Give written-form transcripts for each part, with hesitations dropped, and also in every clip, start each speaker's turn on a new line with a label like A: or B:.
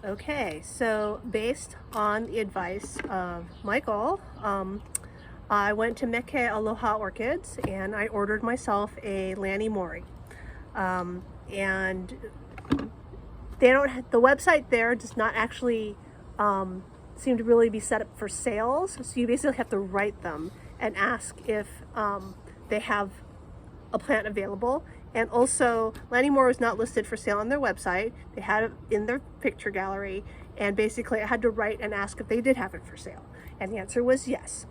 A: Okay, so based on the advice of Michael, I went to Meke Aloha Orchids and I ordered myself a Lanny Morry. And they don't have, the website there does not actually seem to really be set up for sales. So you basically have to write them and ask if they have a plant available. And also, Lanny Morry was not listed for sale on their website. They had it in their picture gallery, and basically I had to write and ask if they did have it for sale. And the answer was yes.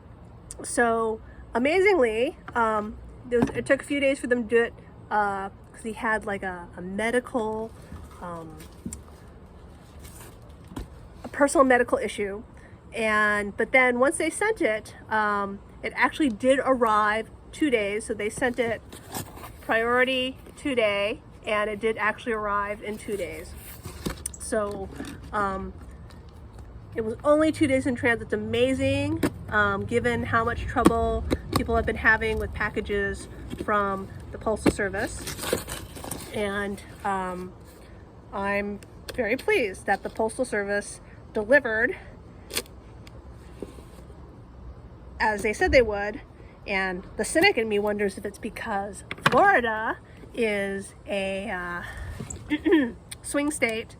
A: So amazingly, it took a few days for them to do it because he had like a medical, a personal medical issue. But then once they sent it, it actually did arrive 2 days. So they sent it priority today, and it did actually arrive in 2 days. So it was only 2 days in transit. It's amazing, given how much trouble people have been having with packages from the Postal Service. And I'm very pleased that the Postal Service delivered as they said they would. And the cynic in me wonders if it's because Florida is a swing state,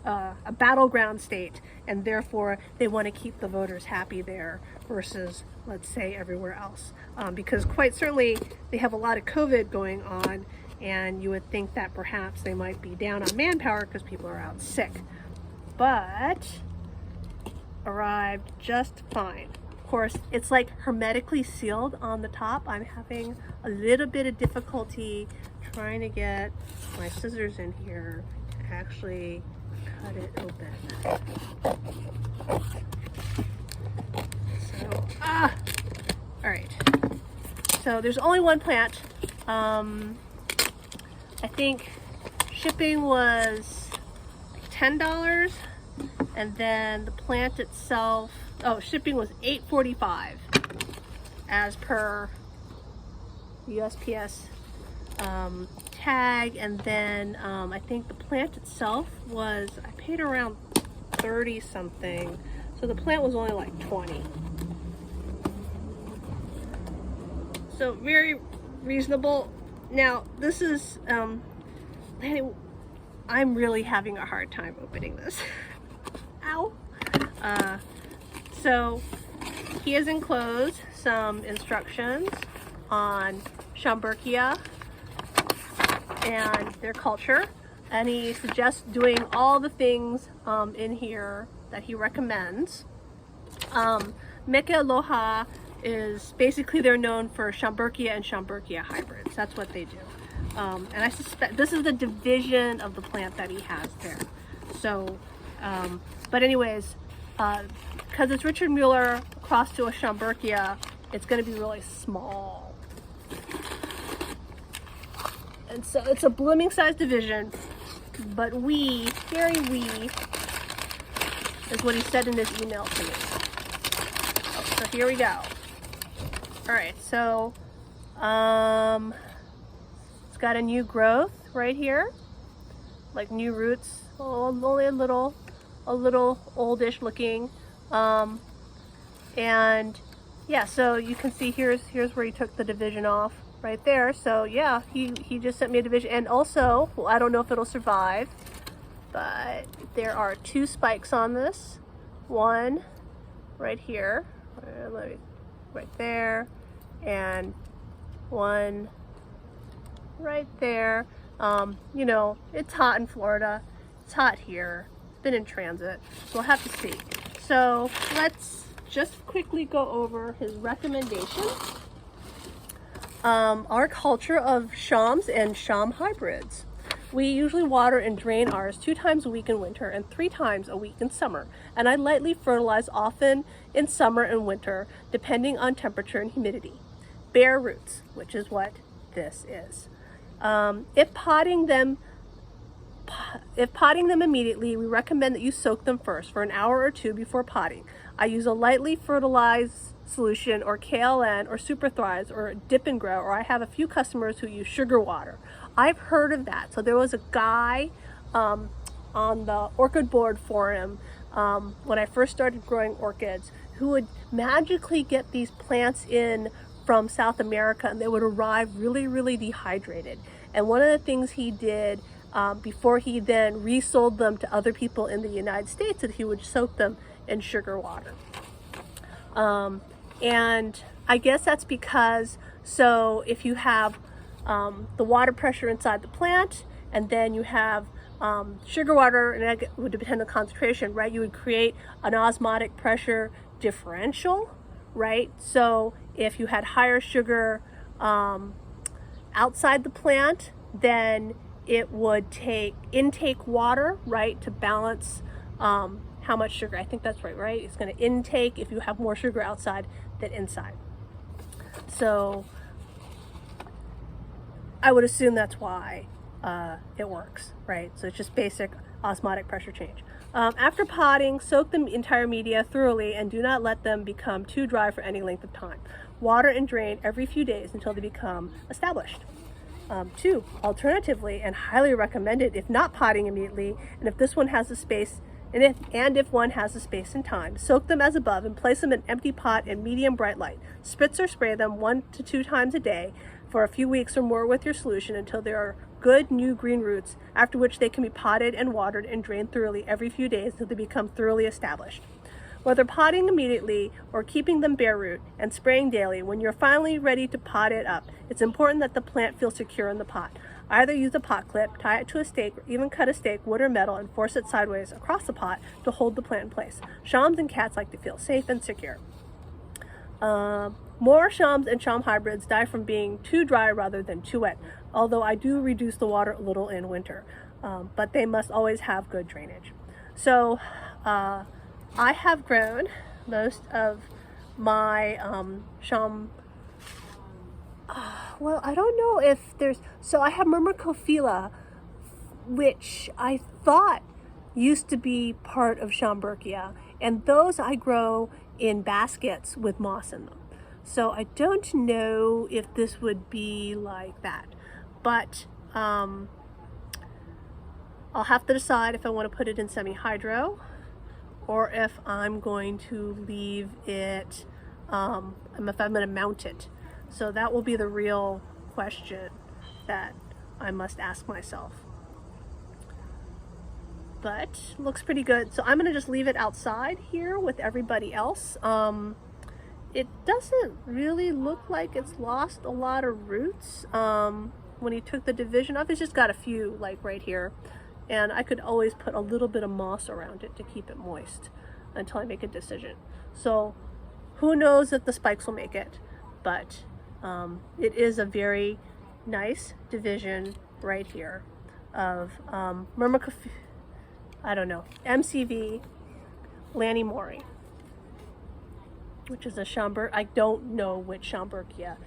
A: a battleground state, and therefore they want to keep the voters happy there versus, let's say, everywhere else. Because quite certainly they have a lot of COVID going on, and you would think that perhaps they might be down on manpower because people are out sick. But arrived just fine. Of course, it's like hermetically sealed on the top. I'm having a little bit of difficulty trying to get my scissors in here to actually cut it open. So, all right. So there's only one plant. I think shipping was like $10, and then the plant itself, shipping was $8.45 as per USPS tag, and then I think the plant itself was, I paid around 30 something, so the plant was only like 20. So very reasonable. Now this is, I'm really having a hard time opening this. Ow. So he has enclosed some instructions on Schomburgkia and their culture, and he suggests doing all the things in here that he recommends. Meke Aloha is basically, they're known for Schomburgkia and Schomburgkia hybrids. That's what they do. And I suspect this is the division of the plant that he has there. So, but anyways, because it's Richard Mueller across to a Schomburgkia, it's going to be really small. And so it's a blooming size division, but very wee, is what he said in his email to me. So here we go. All right, so it's got a new growth right here, like new roots, only a little oldish looking, and yeah, so you can see here's where he took the division off right there. So yeah, he just sent me a division, and also, well, I don't know if it'll survive, but there are 2 spikes on this, one right here, right there, and one right there. You know, it's hot in Florida, it's hot here, it's been in transit, so we'll have to see. So let's just quickly go over his recommendations. Our culture of Schoms and Schom hybrids. We usually water and drain ours 2 times a week in winter and 3 times a week in summer, and I lightly fertilize often in summer and winter depending on temperature and humidity. Bare roots, which is what this is. If potting them immediately, we recommend that you soak them first for an hour or 2 before potting. I use a lightly fertilized solution, or KLN, or Super Thrives, or Dip and Grow, or I have a few customers who use sugar water. I've heard of that. So there was a guy on the orchid board forum when I first started growing orchids, who would magically get these plants in from South America, and they would arrive really, really dehydrated. And one of the things he did before he then resold them to other people in the United States, that he would soak them in sugar water. And I guess that's because, so if you have the water pressure inside the plant, and then you have sugar water, and it would depend on concentration, right? You would create an osmotic pressure differential, right? So if you had higher sugar outside the plant, then it would take intake water, right, to balance how much sugar. I think that's right? It's going to intake if you have more sugar outside than inside. So I would assume that's why it works, right? So it's just basic osmotic pressure change. After potting, soak the entire media thoroughly and do not let them become too dry for any length of time. Water and drain every few days until they become established. 2, alternatively, and highly recommended if not potting immediately, and if this one has the space, if one has the space and time, soak them as above and place them in an empty pot in medium bright light. Spritz or spray them 1 to 2 times a day for a few weeks or more with your solution until there are good new green roots, after which they can be potted and watered and drained thoroughly every few days until they become thoroughly established. Whether potting immediately or keeping them bare root and spraying daily, when you're finally ready to pot it up, it's important that the plant feels secure in the pot. Either use a pot clip, tie it to a stake, or even cut a stake, wood or metal, and force it sideways across the pot to hold the plant in place. Shams and cats like to feel safe and secure. More Shams and Sham hybrids die from being too dry rather than too wet, although I do reduce the water a little in winter, but they must always have good drainage. So I have grown most of my Sham. Well, I don't know if there's, so I have Myrmecophila, which I thought used to be part of Schomburgkia, and those I grow in baskets with moss in them. So I don't know if this would be like that, but I'll have to decide if I want to put it in semi-hydro or if I'm going to leave it, if I'm going to mount it. So that will be the real question that I must ask myself. But looks pretty good. So I'm going to just leave it outside here with everybody else. It doesn't really look like it's lost a lot of roots. When he took the division off, it's just got a few like right here. And I could always put a little bit of moss around it to keep it moist until I make a decision. So who knows if the spikes will make it, but it is a very nice division right here of MCV Lanny Morry, which is a Schomburg. I don't know which Schomburgkia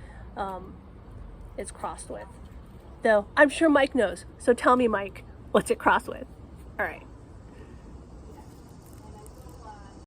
A: it's crossed with, though I'm sure Mike knows. So tell me, Mike, what's it crossed with? All right.